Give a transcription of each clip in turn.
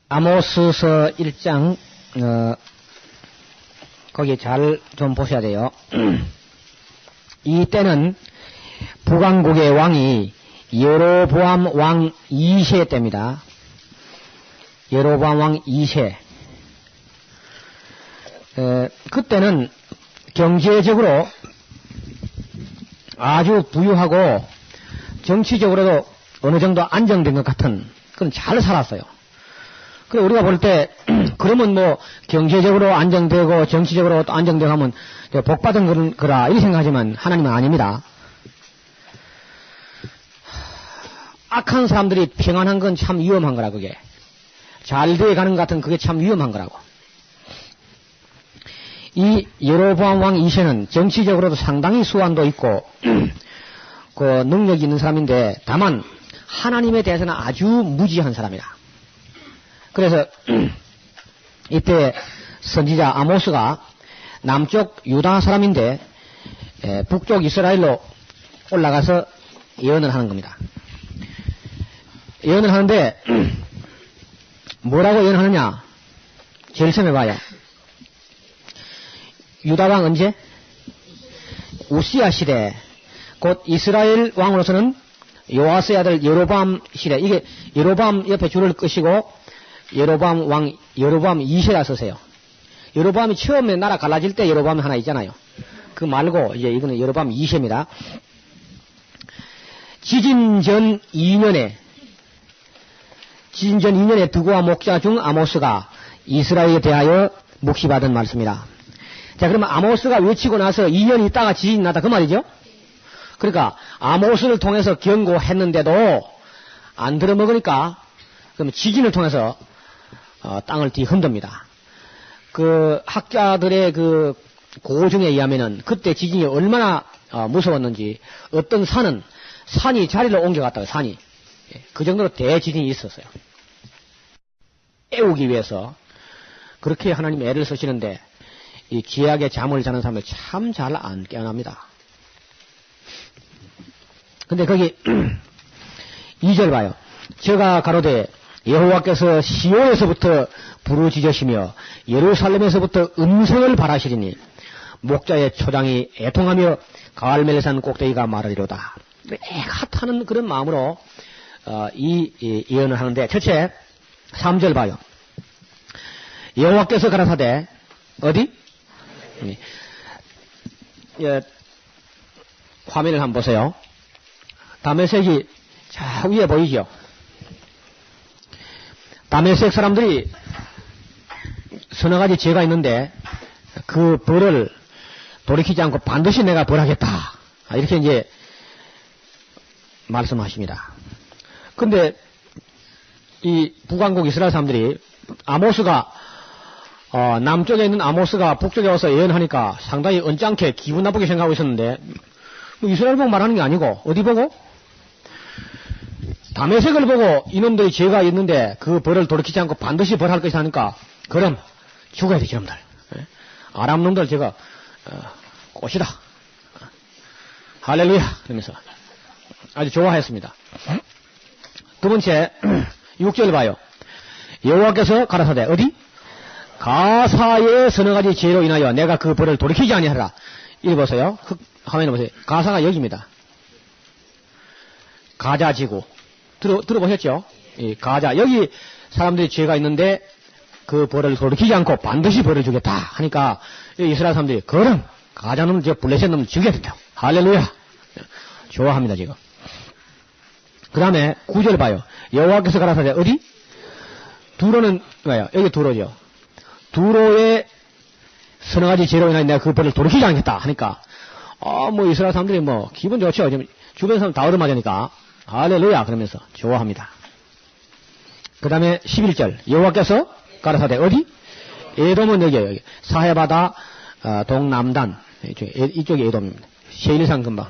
아모스서 1장 거기 잘 좀 보셔야 돼요. 이 때는 북왕국의 왕이 여로보암 왕 2세 때입니다. 여로보암 왕 2세. 그때는 경제적으로 아주 부유하고 정치적으로도 어느 정도 안정된 것 같은 그건 잘 살았어요. 그래 우리가 볼 때 그러면 뭐 경제적으로 안정되고 정치적으로 또 안정되고 하면 복받은 거라 이렇게 생각하지만 하나님은 아닙니다. 악한 사람들이 평안한 건 참 위험한 거라 그게. 잘 돼가는 것 같은 그게 참 위험한 거라고. 이 여로보암 왕 2세는 정치적으로도 상당히 수완도 있고 그 능력이 있는 사람인데 다만 하나님에 대해서는 아주 무지한 사람이다. 그래서 이때 선지자 아모스가 남쪽 유다 사람인데 북쪽 이스라엘로 올라가서 예언을 하는 겁니다. 예언을 하는데 뭐라고 예언하느냐? 제일 처음에 봐요. 유다왕 언제? 우시야 시대. 곧 이스라엘 왕으로서는 요아스의 아들 여로보암 시대. 이게 여로보암 옆에 줄을 끄시고 여로보암 왕 여로보암 2세라 쓰세요. 여로보암이 처음에 나라 갈라질 때 여로보암이 하나 있잖아요. 그 말고 이제 이거는 여로보암 2세입니다. 지진 전 2년에 드고와 목자 중 아모스가 이스라엘에 대하여 묵시받은 말씀이다. 자, 그러면 아모스가 외치고 나서 2년 있다가 지진이 났다 그 말이죠. 그러니까 아모스를 통해서 경고했는데도 안 들어먹으니까 그러면 지진을 통해서 땅을 뒤흔듭니다. 그 학자들의 그 고증에 의하면은 그때 지진이 얼마나 무서웠는지 어떤 산이 자리를 옮겨갔다고 산이 그 정도로 대지진이 있었어요. 깨우기 위해서 그렇게 하나님 애를 쓰시는데 이 기약에 잠을 자는 사람을 참 잘 안 깨어납니다. 근데 거기 2절 봐요. 저가 가로되 여호와께서 시온에서부터 부르짖으시며 예루살렘에서부터 음성을 발하시리니 목자의 초장이 애통하며 가알멜산 꼭대기가 말하리로다. 애가 타는 그런 마음으로 이 예언을 하는데 첫째 3절 봐요. 여호와께서 가라사대 어디? 화면을 한번 보세요. 다메섹이 자 위에 보이죠? 다메섹 사람들이 서너 가지 죄가 있는데 그 벌을 돌이키지 않고 반드시 내가 벌하겠다. 이렇게 이제 말씀하십니다. 근데 이 북왕국 이스라엘 사람들이 아모스가 남쪽에 있는 아모스가 북쪽에 와서 예언하니까 상당히 언짢게 기분 나쁘게 생각하고 있었는데 뭐 이스라엘 보고 말하는 게 아니고 어디 보고? 다메섹을 보고 이놈들이 죄가 있는데 그 벌을 돌이키지 않고 반드시 벌할 것이 하니까 그럼 죽어야 돼 저놈들. 아람 놈들 제가 꽃이다. 할렐루야 그러면서 아주 좋아했습니다. 두 번째 6절 봐요. 여호와께서 가라사대 어디? 가사의 서너 가지 죄로 인하여 내가 그 벌을 돌이키지 아니하라. 이리 보세요. 화면에 보세요. 가사가 여기입니다. 가자지구. 들어보셨죠? 이 가자. 여기 사람들이 죄가 있는데 그 벌을 돌이키지 않고 반드시 벌을 주겠다 하니까 이스라엘 사람들이 그럼 가자놈 저 블레셋 놈 죽여야 된다. 할렐루야. 좋아합니다 지금. 그 다음에 9절 봐요. 여호와께서 가라사대 어디? 두로는 뭐예요? 여기 두로죠. 두로의 서너 가지 죄로 인하여 내가 그 벌을 돌이키지 않겠다 하니까 뭐 이스라엘 사람들이 뭐 기분 좋죠. 지금 주변 사람 다 얻어맞으니까 할렐루야 그러면서 좋아합니다. 그 다음에 11절 여호와께서 가라사대 어디? 에돔은 여기에요. 여기. 사해바다 동남단 이쪽이 에돔입니다. 세일산 근방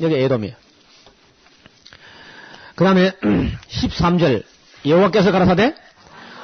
여기 에돔이에요. 그 다음에 13절 여호와께서 가라사대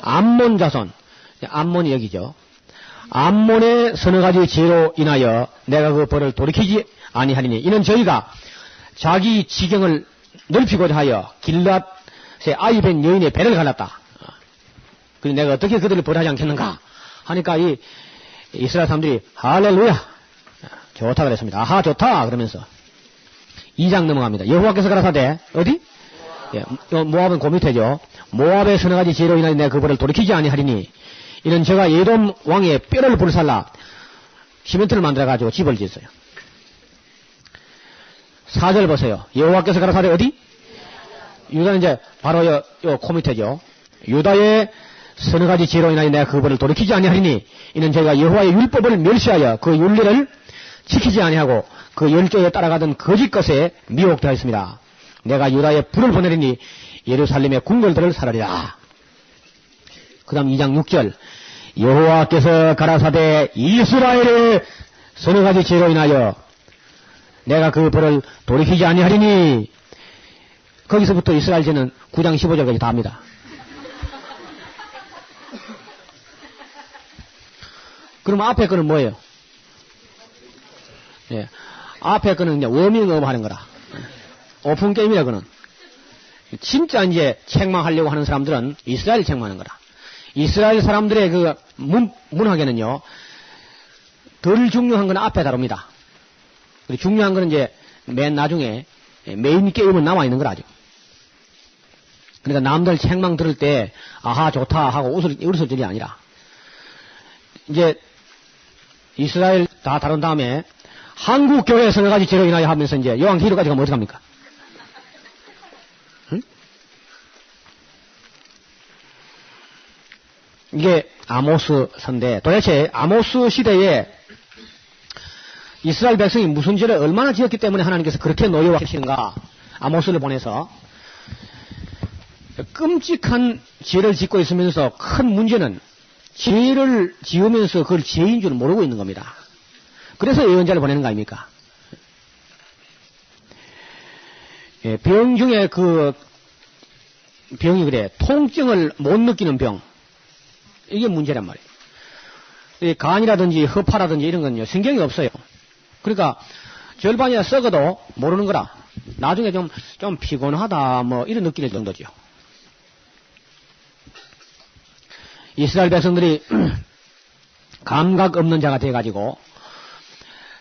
암몬 자손 암몬이 여기죠. 암몬의 서너 가지 죄로 인하여 내가 그 벌을 돌이키지 아니하리니 이는 저희가 자기 지경을 넓히고자 하여 길랏 아이 뵌 여인의 배를 갈랐다. 그래서 내가 어떻게 그들을 벌하지 않겠는가 하니까 이 이스라엘 사람들이 할렐루야 좋다 그랬습니다. 아하 좋다 그러면서 2장 넘어갑니다. 여호와께서 가라사대 어디? 예, 모압은 그 밑에죠. 모압의 서너 가지 죄로 인하여 내가 그 벌을 돌이키지 아니하리니 이는 제가 예돔 왕의 뼈를 불살라 시멘트를 만들어가지고 집을 지었어요. 4절 보세요. 여호와께서 가라사대 어디? 유다는 이제 바로 요 코 밑에죠. 유다의 서너 가지 죄로 인하여 내가 그 벌을 돌이키지 아니하리니 이는 제가 여호와의 율법을 멸시하여 그 윤리를 지키지 아니하고 그 열조에 따라가던 거짓 것에 미혹되었습니다. 내가 유다에 불을 보내리니 예루살렘의 궁궐들을 살하리라. 그 다음 2장 6절 여호와께서 가라사대 이스라엘의 서너 가지 죄로 인하여 내가 그 벌을 돌이키지 아니하리니 거기서부터 이스라엘 죄는 9장 15절까지 다 합니다. 그럼 앞에 거는 뭐예요? 예, 앞에 거는 이제 워밍업 하는 거라. 오픈 게임이라 그는. 진짜 이제 책망하려고 하는 사람들은 이스라엘 책망하는 거라. 이스라엘 사람들의 그 문학에는요, 덜 중요한 건 앞에 다룹니다. 그리고 중요한 거는 이제 맨 나중에 메인 게임은 남아있는 거라, 아직. 그러니까 남들 책망 들을 때, 아하, 좋다 하고 웃을 줄이 아니라. 이제 이스라엘 다 다룬 다음에 한국 교회 서너 가지 죄로 인하여 하면서 이제 요한 기도까지 가면 어떡합니까? 응? 이게 아모스서인데 도대체 아모스 시대에 이스라엘 백성이 무슨 죄를 얼마나 지었기 때문에 하나님께서 그렇게 노여워하시는가? 아모스를 보내서 끔찍한 죄를 짓고 있으면서 큰 문제는 죄를 지으면서 그걸 죄인 줄 모르고 있는 겁니다. 그래서 예언자를 보내는 거 아닙니까? 예, 병 중에 그 병이 그래 통증을 못 느끼는 병 이게 문제란 말이에요. 간이라든지 허파라든지 이런 건요 신경이 없어요. 그러니까 절반이나 썩어도 모르는 거라. 나중에 좀 피곤하다 뭐 이런 느낄 정도죠. 이스라엘 백성들이 감각 없는 자가 돼가지고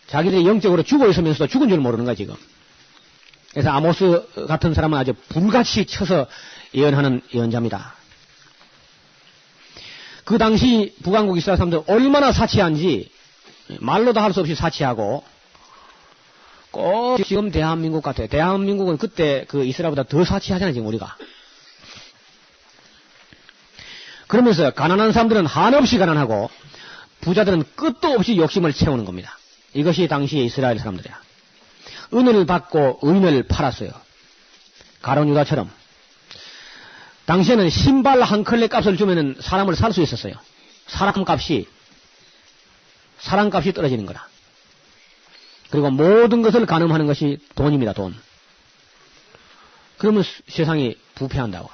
자기들이 영적으로 죽어 있으면서도 죽은 줄 모르는 거야 지금. 그래서 아모스 같은 사람은 아주 불같이 쳐서 예언하는 예언자입니다. 그 당시 북왕국 이스라엘 사람들 얼마나 사치한지 말로도 할 수 없이 사치하고 꼭 지금 대한민국 같아요. 대한민국은 그때 그 이스라엘보다 더 사치하잖아요 지금 우리가. 그러면서 가난한 사람들은 한없이 가난하고 부자들은 끝도 없이 욕심을 채우는 겁니다. 이것이 당시의 이스라엘 사람들이야. 은을 받고 의인을 팔았어요. 가룟 유다처럼. 당시에는 신발 한 컬레 값을 주면은 사람을 살 수 있었어요. 사람값이 떨어지는 거라. 그리고 모든 것을 가늠하는 것이 돈입니다. 돈. 그러면 세상이 부패한다고.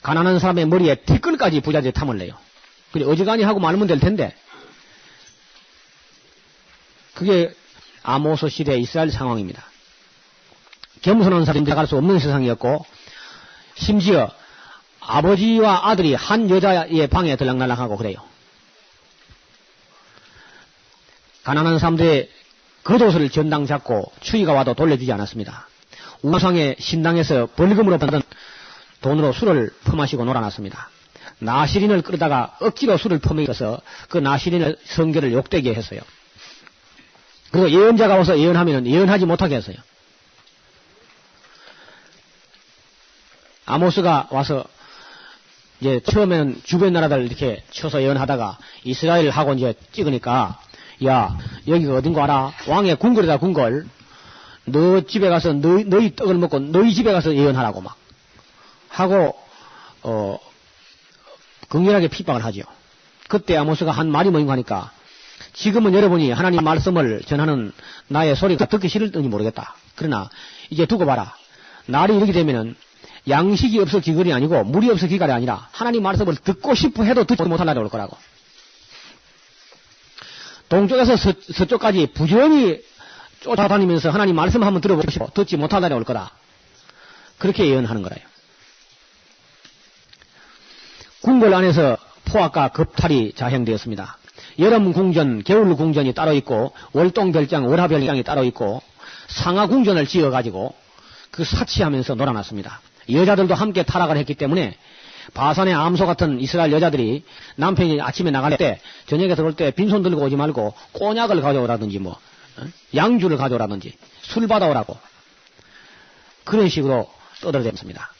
가난한 사람의 머리에 티끌까지 부자들이 탐을 내요. 그래 어지간히 하고 말면 될 텐데 그게 아모스 시대 이스라엘 상황입니다. 겸손한 사람이 들어갈 수 없는 세상이었고 심지어 아버지와 아들이 한 여자의 방에 들락날락하고 그래요. 가난한 사람들의 겉옷을 전당 잡고 추위가 와도 돌려주지 않았습니다. 우상의 신당에서 벌금으로 받은 돈으로 술을 퍼마시고 놀아놨습니다. 나시린을 끌다가 억지로 술을 퍼먹여서 그 나시린을 성결을 욕되게 했어요. 그리고 예언자가 와서 예언하면 예언하지 못하게 했어요. 아모스가 와서 이제 처음에는 주변 나라들 이렇게 쳐서 예언하다가 이스라엘하고 이제 찍으니까 야 여기가 어딘가 알아? 왕의 궁궐이다 궁궐. 너 집에 가서 너희 떡을 먹고 너희 집에 가서 예언하라고 막 하고 극렬하게 핍박을 하죠. 그때 아모스가 한 말이 뭔가 하니까 지금은 여러분이 하나님 말씀을 전하는 나의 소리가 듣기 싫을지 모르겠다. 그러나 이제 두고 봐라. 날이 이렇게 되면은 양식이 없어 기근이 아니고 물이 없어 기갈이 아니라 하나님 말씀을 듣고 싶어 해도 듣지 못할 날이 올 거라고. 동쪽에서 서쪽까지 부지런히 쫓아다니면서 하나님 말씀 한번 들어보고 싶어 듣지 못할 날이 올 거다. 그렇게 예언하는 거라요. 궁궐 안에서 포악과 겁탈이 자행되었습니다. 여름 궁전, 겨울 궁전이 따로 있고 월동별장, 월하별장이 따로 있고 상하 궁전을 지어가지고 그 사치하면서 놀아났습니다. 여자들도 함께 타락을 했기 때문에 바산의 암소 같은 이스라엘 여자들이 남편이 아침에 나갈 때 저녁에 들어올 때 빈손 들고 오지 말고 꼬냑을 가져오라든지 뭐 양주를 가져오라든지 술 받아오라고 그런 식으로 떠들어댔습니다.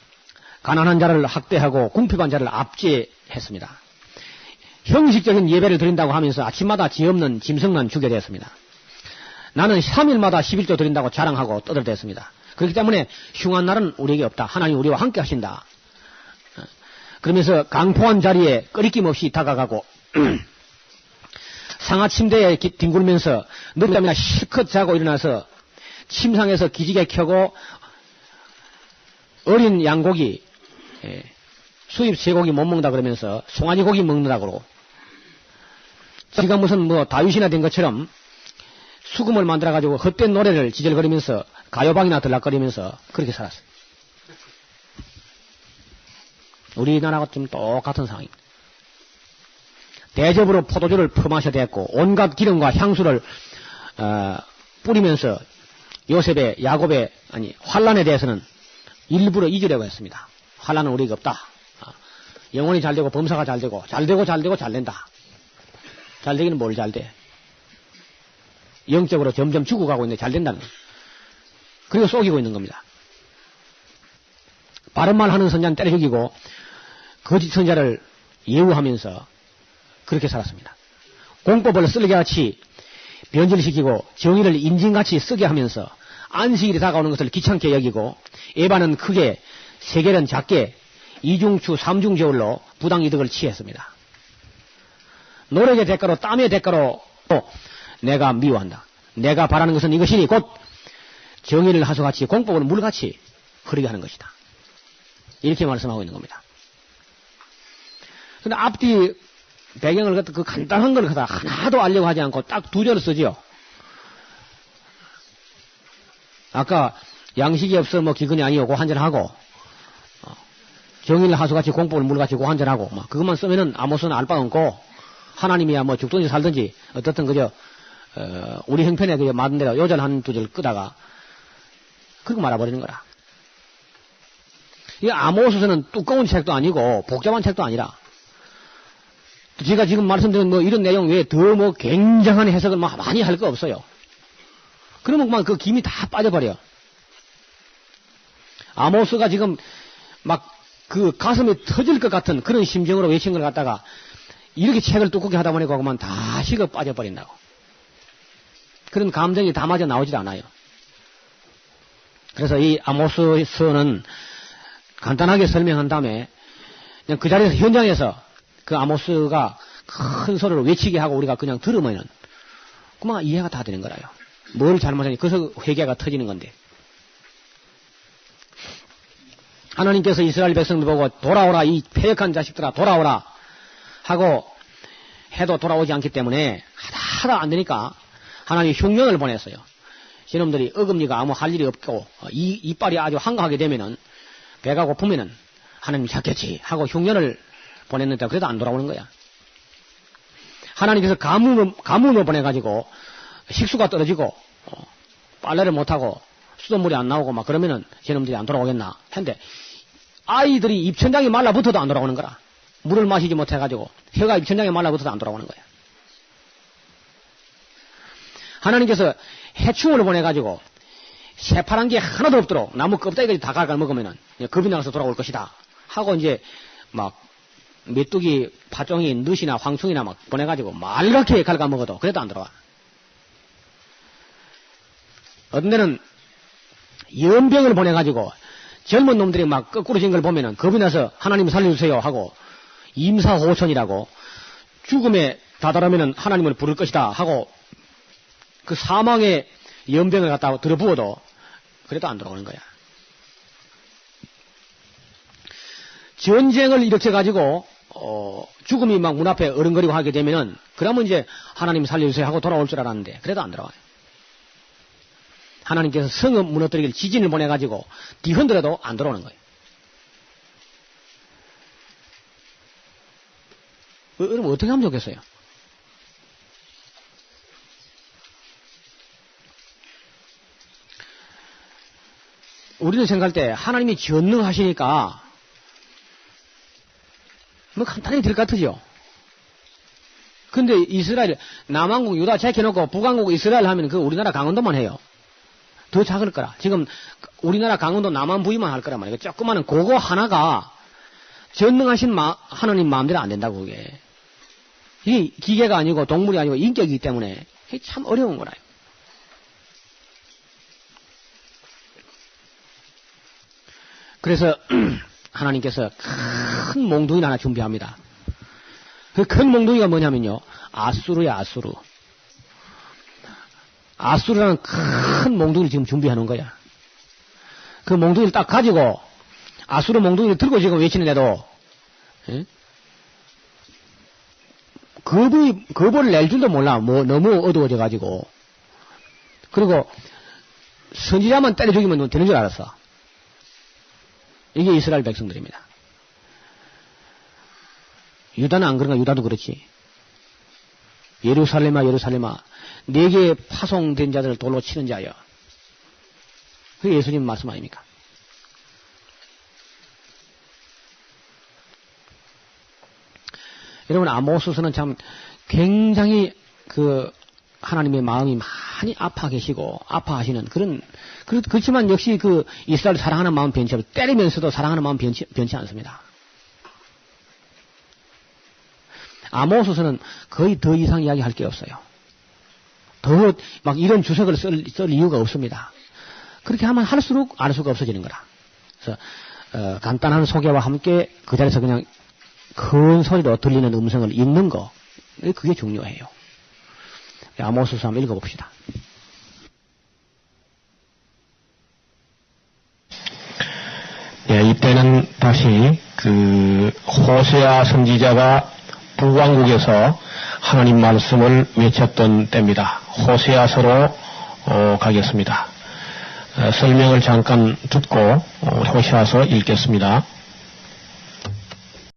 가난한 자를 학대하고 궁핍한 자를 압제했습니다. 형식적인 예배를 드린다고 하면서 아침마다 지 없는 짐승만 주게 되었습니다. 나는 3일마다 11조 드린다고 자랑하고 떠들어댔습니다. 그렇기 때문에 흉한 날은 우리에게 없다. 하나님 우리와 함께 하신다. 그러면서 강포한 자리에 꺼리낌 없이 다가가고 상하 침대에 뒹굴면서 늦잠이나 실컷 자고 일어나서 침상에서 기지개 켜고 어린 양고기 수입 쇠고기 못 먹는다 그러면서 송아지 고기 먹는다고 지가 무슨 뭐 다윗이나 된 것처럼 수금을 만들어가지고 헛된 노래를 지절거리면서 가요방이나 들락거리면서 그렇게 살았어요. 우리나라가 좀 똑같은 상황입니다. 대접으로 포도주를 퍼마셔 대했고 온갖 기름과 향수를 뿌리면서 요셉의 야곱의 환란에 대해서는 일부러 잊으려고 했습니다. 환란은 우리가 없다. 영혼이 잘되고 범사가 잘되고 잘된다. 잘되기는 뭘 잘돼? 영적으로 점점 죽어가고 있는데 잘된다는 거예요. 그리고 속이고 있는 겁니다. 바른 말 하는 선자는 때려 죽이고 거짓 선자를 예우하면서 그렇게 살았습니다. 공법을 쓸개같이 변질시키고 정의를 인진같이 쓰게 하면서 안식일이 다가오는 것을 귀찮게 여기고 에바는 크게 세겔은 작게 이중추 삼중저울로 부당이득을 취했습니다. 노력의 대가로 땀의 대가로 내가 미워한다. 내가 바라는 것은 이것이니 곧 정의를 하수같이 공법을 물같이 흐르게 하는 것이다. 이렇게 말씀하고 있는 겁니다. 근데 앞뒤 배경을 갖다 그 간단한 걸 갖다 하나도 알려고 하지 않고 딱 두 절을 쓰지요. 아까 양식이 없어 뭐 기근이 아니오고 한잔하고 정의를 하수같이 공법을 물같이 고한잔하고 막 그것만 쓰면은 아무것도 알 바 없고 하나님이야 뭐 죽든지 살든지 어떻든 그저 우리 형편에 그저 맞은 대로 요절 한 두 절 끄다가 그렇게 말아버리는 거라. 이 아모스서는 두꺼운 책도 아니고 복잡한 책도 아니라 제가 지금 말씀드린 뭐 이런 내용 외에 더 뭐 굉장한 해석을 뭐 많이 할 거 없어요. 그러면 그만 그 김이 다 빠져버려. 아모스가 지금 막 그 가슴이 터질 것 같은 그런 심정으로 외친 걸 갖다가 이렇게 책을 두껍게 하다 보니까 그만 다 식어 빠져버린다고. 그런 감정이 다 마저 나오질 않아요. 그래서 이 아모스서는 간단하게 설명한 다음에 그냥 그 자리에서 현장에서 그 아모스가 큰 소리로 외치게 하고 우리가 그냥 들으면은 그만 이해가 다 되는 거라요. 뭘 잘못했니? 그래서 회개가 터지는 건데. 하나님께서 이스라엘 백성들 보고 돌아오라 이 패역한 자식들아 돌아오라 하고 해도 돌아오지 않기 때문에 하다 안 되니까 하나님이 흉년을 보냈어요. 저놈들이 어금니가 아무 할 일이 없고 이빨이 아주 한가하게 되면은 배가 고프면은 하나님 찾겠지 하고 흉년을 보냈는데 그래도 안 돌아오는 거야. 하나님께서 가뭄을 보내가지고 식수가 떨어지고 빨래를 못하고 수돗물이 안 나오고 막 그러면은 저놈들이 안 돌아오겠나 했는데 아이들이 입천장에 말라붙어도 안 돌아오는 거라. 물을 마시지 못해가지고 혀가 입천장에 말라붙어도 안 돌아오는 거야. 하나님께서 해충을 보내가지고 새파란 게 하나도 없도록 나무 껍데기까지 다 갈아 먹으면은 겁이 나서 돌아올 것이다 하고 이제 막 메뚜기 파종이 늦이나 황충이나 막 보내가지고 말갛게 갈아 먹어도 그래도 안 돌아와. 어떤 데는 연병을 보내가지고 젊은 놈들이 막 거꾸로진 걸 보면은 겁이 나서 하나님 살려주세요 하고 임사호천이라고 죽음에 다다르면은 하나님을 부를 것이다 하고 그 사망의 연병을 갖다 들어부어도 그래도 안 돌아오는 거야. 전쟁을 일으켜가지고 죽음이 막 문 앞에 어른거리고 하게 되면은 그러면 이제 하나님 살려주세요 하고 돌아올 줄 알았는데 그래도 안 돌아와요. 하나님께서 성읍 무너뜨리길 지진을 보내가지고 뒤흔들어도 안 돌아오는 거예요. 여러분 어떻게 하면 좋겠어요? 우리는 생각할 때 하나님이 전능하시니까 뭐 간단히 될 것 같으죠. 근데 이스라엘, 남한국 유다 제껴놓고 북한국 이스라엘 하면 그 우리나라 강원도만 해요. 더 작을 거라. 지금 우리나라 강원도 남한 부위만 할 거란 말이에요. 조그마한 그거 하나가 전능하신 하나님 마음대로 안 된다고 그게. 이게 기계가 아니고 동물이 아니고 인격이기 때문에 이게 참 어려운 거라요. 그래서 하나님께서 큰 몽둥이를 하나 준비합니다. 그 큰 몽둥이가 뭐냐면요. 아수르야, 아수르. 아수르라는 큰 몽둥이를 지금 준비해 놓은 거야. 그 몽둥이를 딱 가지고 아수르 몽둥이를 들고 지금 외치는데도 겁을 낼 줄도 몰라. 뭐 너무 어두워져 가지고. 그리고 선지자만 때려 죽이면 되는 줄 알았어. 이게 이스라엘 백성들입니다. 유다는 안 그런가? 유다도 그렇지. 예루살렘아, 예루살렘아, 네게 파송된 자들을 돌로 치는 자여. 그게 예수님 말씀 아닙니까? 여러분, 아모스서는 참 굉장히 하나님의 마음이 많이 아파 계시고, 아파하시는 그렇지만 역시 이스라엘 사랑하는 마음 변치 않고, 때리면서도 사랑하는 마음 변치 않습니다. 아모스서는 거의 더 이상 이야기할 게 없어요. 더 막 이런 주석을 쓸 이유가 없습니다. 그렇게 하면 할수록 알 수가 없어지는 거라. 그래서 간단한 소개와 함께 그 자리에서 그냥 큰 소리로 들리는 음성을 읽는 거, 그게 중요해요. 아모스서 한번 읽어봅시다. 예, 이때는 다시 호세아 선지자가 북왕국에서 하나님 말씀을 외쳤던 때입니다. 호세아서로 가겠습니다. 설명을 잠깐 듣고 호세아서 읽겠습니다.